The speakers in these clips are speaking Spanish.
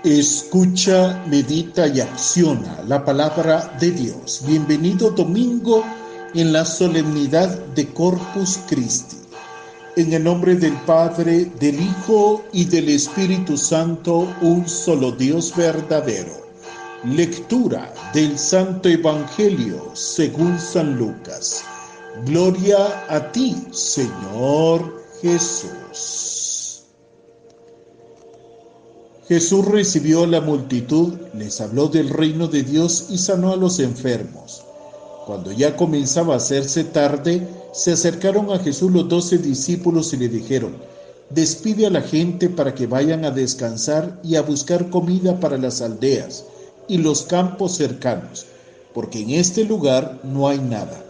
Escucha, medita y acciona la palabra de Dios. Bienvenido domingo en la solemnidad de Corpus Christi. En el nombre del Padre, del Hijo y del Espíritu Santo, un solo Dios verdadero. Lectura del Santo Evangelio según San Lucas. Gloria a ti, Señor Jesús. Jesús recibió a la multitud, les habló del reino de Dios y sanó a los enfermos. Cuando ya comenzaba a hacerse tarde, se acercaron a Jesús los 12 discípulos y le dijeron: despide a la gente para que vayan a descansar y a buscar comida para las aldeas y los campos cercanos, porque en este lugar no hay nada.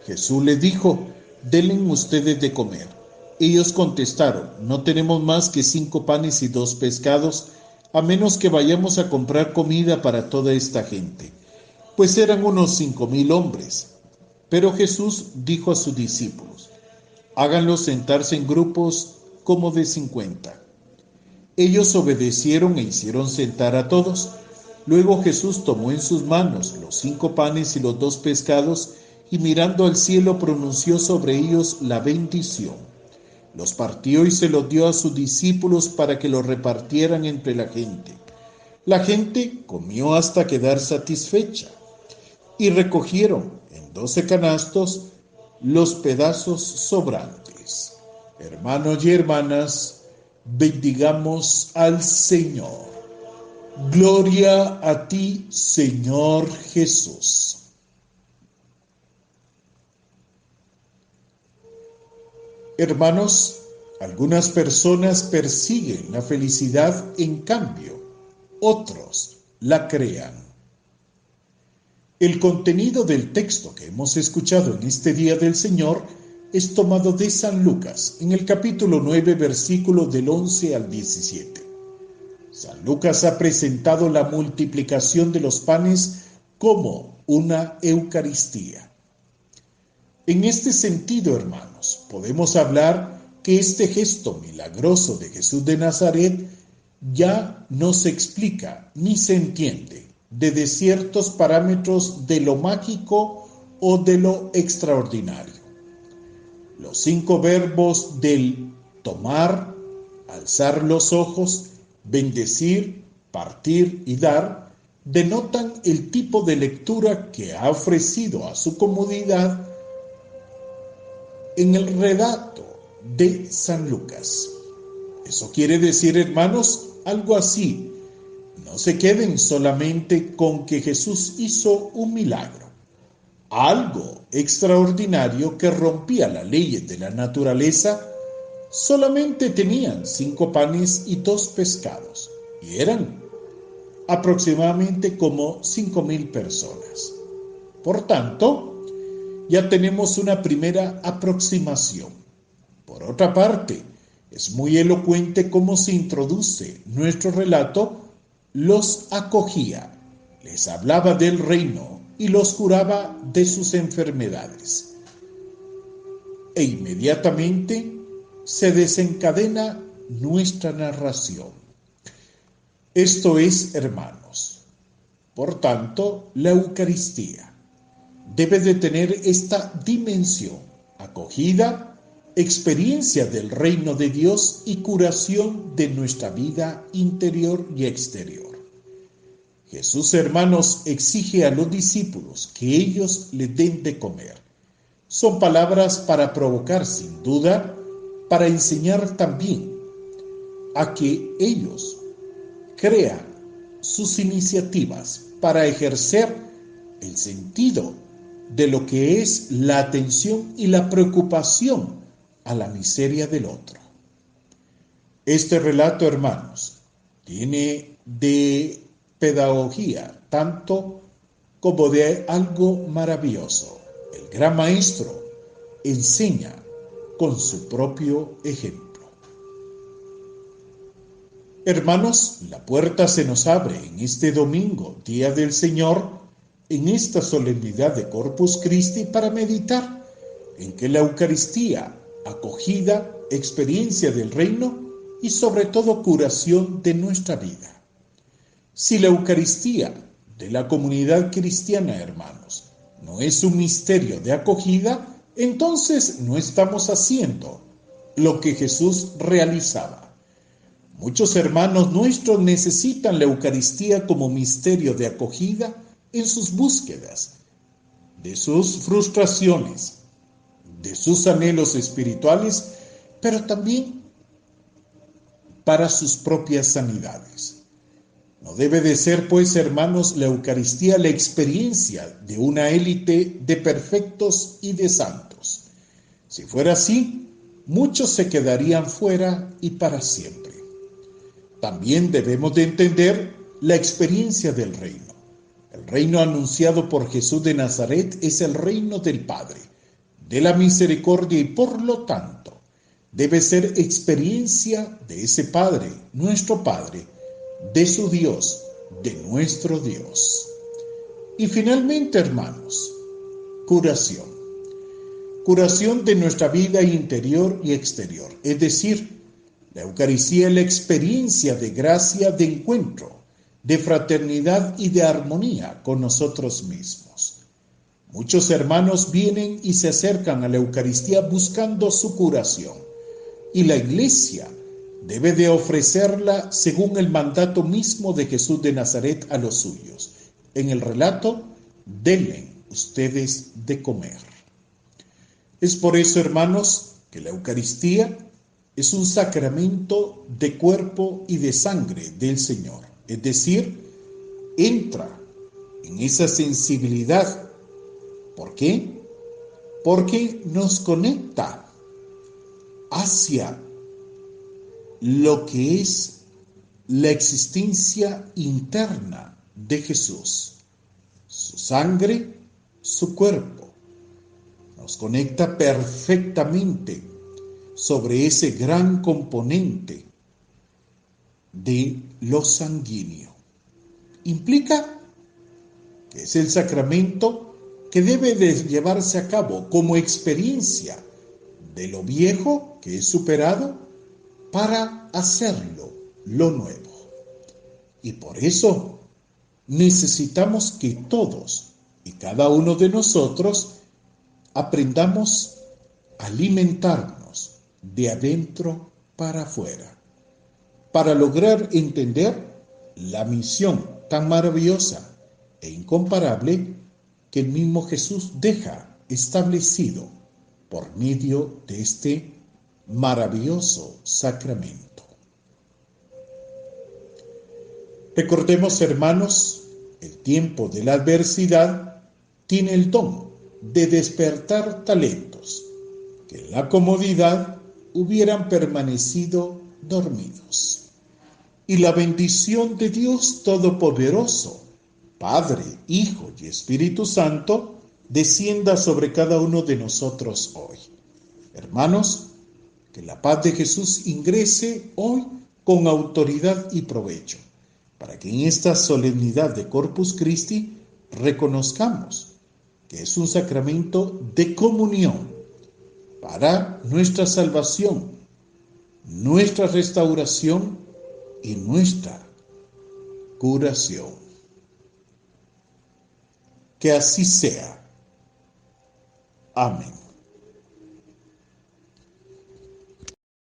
Jesús les dijo: denle ustedes de comer. Ellos contestaron: no tenemos más que 5 panes y 2 pescados, a menos que vayamos a comprar comida para toda esta gente. Pues eran unos 5,000 hombres. Pero Jesús dijo a sus discípulos: háganlos sentarse en grupos como de 50. Ellos obedecieron e hicieron sentar a todos. Luego Jesús tomó en sus manos los 5 panes y los 2 pescados, y mirando al cielo pronunció sobre ellos la bendición. Los partió y se los dio a sus discípulos para que los repartieran entre la gente. La gente comió hasta quedar satisfecha y recogieron en 12 canastos los pedazos sobrantes. Hermanos y hermanas, bendigamos al Señor. Gloria a ti, Señor Jesús. Hermanos, algunas personas persiguen la felicidad, en cambio, otros la crean. El contenido del texto que hemos escuchado en este Día del Señor es tomado de San Lucas, en el capítulo 9, versículos del 11 al 17. San Lucas ha presentado la multiplicación de los panes como una Eucaristía. En este sentido, hermanos, podemos hablar que este gesto milagroso de Jesús de Nazaret ya no se explica ni se entiende desde ciertos parámetros de lo mágico o de lo extraordinario. Los 5 verbos del tomar, alzar los ojos, bendecir, partir y dar denotan el tipo de lectura que ha ofrecido a su comunidad en el relato de San Lucas. Eso quiere decir, hermanos, algo así: no se queden solamente con que Jesús hizo un milagro, algo extraordinario que rompía las leyes de la naturaleza. Solamente tenían 5 panes y 2 pescados, y eran aproximadamente como 5,000 personas. Por tanto, ya tenemos una primera aproximación. Por otra parte, es muy elocuente cómo se introduce nuestro relato. Los acogía, les hablaba del reino y los curaba de sus enfermedades. E inmediatamente se desencadena nuestra narración. Esto es, hermanos, por tanto, la Eucaristía debe de tener esta dimensión: acogida, experiencia del reino de Dios y curación de nuestra vida interior y exterior. Jesús, hermanos, exige a los discípulos que ellos le den de comer. Son palabras para provocar, sin duda, para enseñar también a que ellos crean sus iniciativas para ejercer el sentido de lo que es la atención y la preocupación a la miseria del otro. Este relato, hermanos, tiene de pedagogía tanto como de algo maravilloso. El gran maestro enseña con su propio ejemplo. Hermanos, la puerta se nos abre en este domingo, Día del Señor, en esta solemnidad de Corpus Christi, para meditar en que la Eucaristía, acogida, experiencia del reino, y sobre todo curación de nuestra vida. Si la Eucaristía de la comunidad cristiana, hermanos, no es un misterio de acogida, entonces no estamos haciendo lo que Jesús realizaba. Muchos hermanos nuestros necesitan la Eucaristía como misterio de acogida en sus búsquedas, de sus frustraciones, de sus anhelos espirituales, pero también para sus propias sanidades. No debe de ser, pues, hermanos, la Eucaristía la experiencia de una élite de perfectos y de santos. Si fuera así, muchos se quedarían fuera y para siempre. También debemos de entender la experiencia del reino. El reino anunciado por Jesús de Nazaret es el reino del Padre, de la misericordia, y por lo tanto debe ser experiencia de ese Padre, nuestro Padre, de su Dios, de nuestro Dios. Y finalmente, hermanos, curación. Curación de nuestra vida interior y exterior, es decir, la Eucaristía es la experiencia de gracia, de encuentro, de fraternidad y de armonía con nosotros mismos. Muchos hermanos vienen y se acercan a la Eucaristía buscando su curación, y la Iglesia debe de ofrecerla según el mandato mismo de Jesús de Nazaret a los suyos. En el relato, denle ustedes de comer. Es por eso, hermanos, que la Eucaristía es un sacramento de cuerpo y de sangre del Señor. Es decir, entra en esa sensibilidad. ¿Por qué? Porque nos conecta hacia lo que es la existencia interna de Jesús, su sangre, su cuerpo. Nos conecta perfectamente sobre ese gran componente de lo sanguíneo. Implica que es el sacramento que debe de llevarse a cabo como experiencia de lo viejo que es superado para hacerlo lo nuevo. Y por eso necesitamos que todos y cada uno de nosotros aprendamos a alimentarnos de adentro para afuera, para lograr entender la misión tan maravillosa e incomparable que el mismo Jesús deja establecido por medio de este maravilloso sacramento. Recordemos, hermanos, el tiempo de la adversidad tiene el don de despertar talentos que en la comodidad hubieran permanecido dormidos. Y la bendición de Dios Todopoderoso, Padre, Hijo y Espíritu Santo, descienda sobre cada uno de nosotros hoy. Hermanos, que la paz de Jesús ingrese hoy con autoridad y provecho, para que en esta solemnidad de Corpus Christi reconozcamos que es un sacramento de comunión para nuestra salvación, nuestra restauración y nuestra curación. Que así sea. Amén.